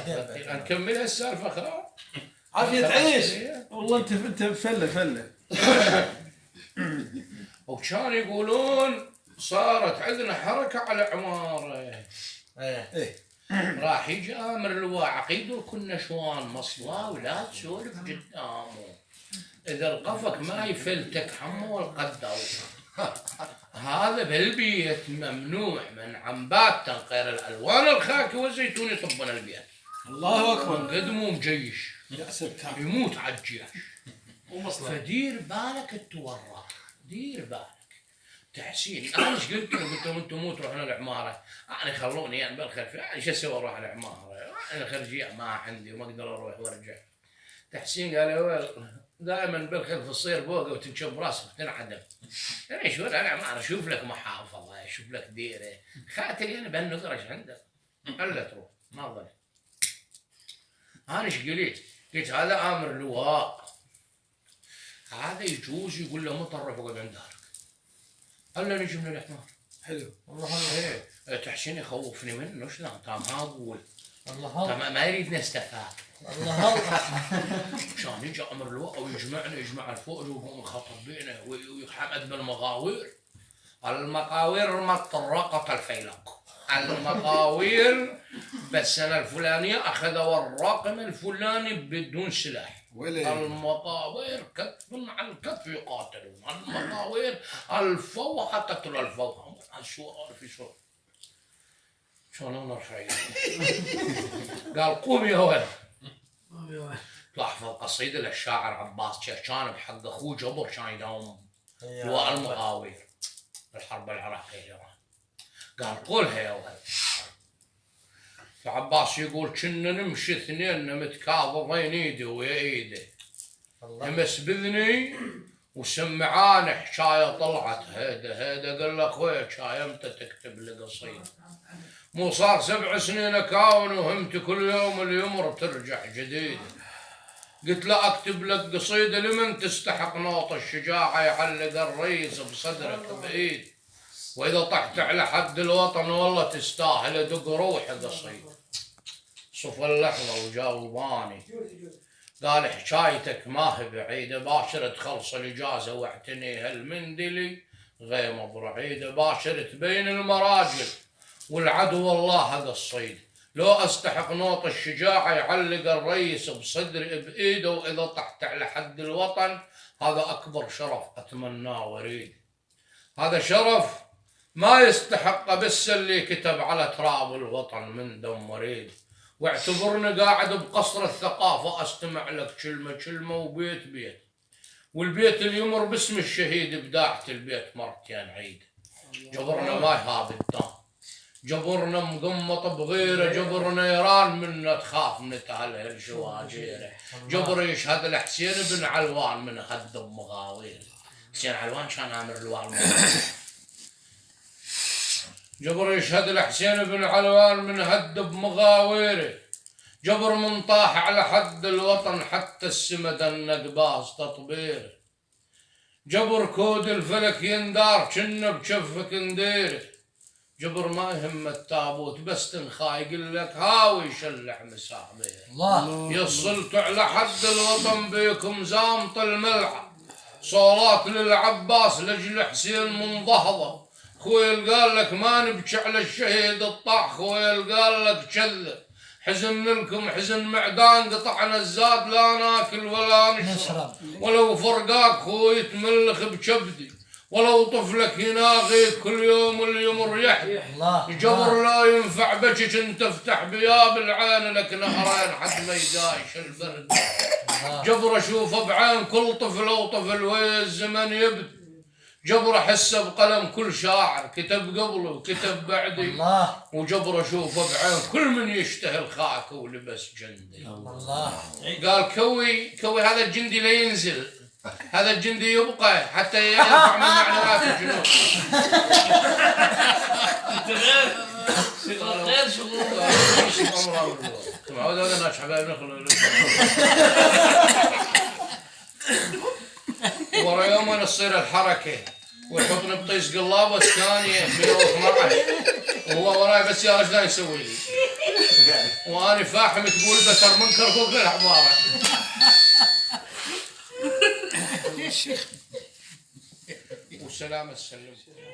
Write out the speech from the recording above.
نكمل السالفه خلاص. عافية تعيش والله. انت فله وكان يقولون صارت عندنا حركه على عماره. ايه راح يجي امر اللواء عقيد وكل نشوان مصلاه ولا تسولف قدامه. اذا القفك ما يفلتك حمو القدر. هذا بالبيت ممنوع من عمبات تنقير الالوان الخاكي والزيتون يطبن البيت. الله اكبر. قدموا مجيش يموت على الجيش. فدير بالك التورط، دير بالك. تحسين انا ايش قلت لهم؟ قلت لهم انتم مو تروحون العماره. انا خلوني يعني بالخلفيه، يعني شو اسوي اروح العماره؟ انا خرجيه ما عندي وما اقدر اروح وارجع. تحسين قال يا ولد دائما بالخلف تصير فوقه وتنشب راسك وتنعدم. انا شو انا ما اشوف لك محافظه، اشوف لك ديره، خاطري انا بهالنقره ايش عندك؟ الا تروح ما ظل. انا ايش قلت؟ قلت هذا امر لواء، هذا يجوز يقول له مطرف وقعد عند دارك. الا نجي من الحمار. حلو والله ايه تحسين يخوفني منه شلون؟ ما اقول الله ما يريد نستفاد. الله عشان يجي امر لواء ويجمعنا، يجمع الفوج ويقوم يخاطب بينا ويحمد بالمغاوير. المقاوير مطرقت الفيلق. المقاوير بالسنه الفلانيه اخذوا الرقم الفلاني بدون سلاح. المقاوير كتف مع الكتف يقاتلون. المقاوير الفوحه تقتل الفوحه. السؤال في سؤال شلون انا ارفع قال قوم يا ولد. لاحظ القصيده للشاعر عباس شيرشان بحق اخوه جبر كان يداوم لواء المقاوير بالحرب العراقيه ايران. قال قولها يا ولد. فعباس يقول كنا نمشي اثنين متكاظظين ايدي ويا ايدي، يمس باذني وسمعان حكايه طلعت هيدا قال له اخوي حكايه امتى تكتب لي قصيده؟ مو صار 7 سنين اكاون وهمت كل يوم اليمر ترجع جديده. قلت له اكتب لك قصيده لمن تستحق نوط الشجاعه يعلق الريس بصدرك بايد، واذا طحت على حد الوطن والله تستاهل ادق روحي قصيده. صف اللحظه وجاوباني قال حكايتك ما هي بعيده، باشر تخلص الاجازه واعتني هالمندلي غيمه برعيده، باشر تبين المراجل والعدو والله قصيد، لو استحق نوط الشجاعه يعلق الريس بصدري بايده، واذا طحت على حد الوطن هذا اكبر شرف اتمناه واريد. هذا شرف ما يستحق بس اللي كتب على تراب الوطن من دم وريد، واعتبرني قاعد بقصر الثقافه استمع لك كلمه كلمه وبيت بيت، والبيت اللي يمر باسم الشهيد بداعة البيت مرتين عيد. جبرنا ما يهاب الدم، جبرنا مقمط بغيره، جبرنا ايران منا تخاف نتهلهل شواجيره، جبر يشهد الحسين بن علوان من هدب مغاوير. حسين علوان كان امر لواء المغاوير. جبر يشهد الحسين بن علوان من هدب مغاويره، جبر من طاح على حد الوطن حتى السما دنق باز تطبيره، جبر كود الفلك يندار كنا بشفك نديره، جبر ما يهم التابوت بس تنخا يقول لك هاوي يشلح مساحبيه. الله يصلتوا على حد الوطن بيكم زامط الملعب، صولات للعباس لجل حسين من ضهضه، خويل قال لك ما نبكي على الشهيد الطاح، خويل قال لك كذب حزن لكم حزن معدان، قطعنا الزاد لا ناكل ولا نشرب، ولو فرقاك خوي تملخ بكبدي، ولو طفلك يناغي كل يوم اللي يمر يحيى. جبر لا ينفع بكك انت افتح بياب العين لك نهرين حد ما يدايش البرد. جبر اشوفه بعين كل طفل وطفل ويا الزمن يبدي، جبر احسه بقلم كل شاعر كتب قبله وكتب بعدي، وجبر اشوفه بعين كل من يشتهي الخاك ولبس جندي. قال كوي هذا الجندي لا ينزل، هذا الجندي يبقى حتى يرفع من معنويات الجنود. انت غير شغل معود هذا الناس حبايب نخل ورا يوم تصير الحركه ويحطني بطيس قلابه الثانيه 112 وهو وراي بس يا رجل يسوي لي وانا فاحم تقول بتر منكر فوق الحماره. وسلامة سلمكم.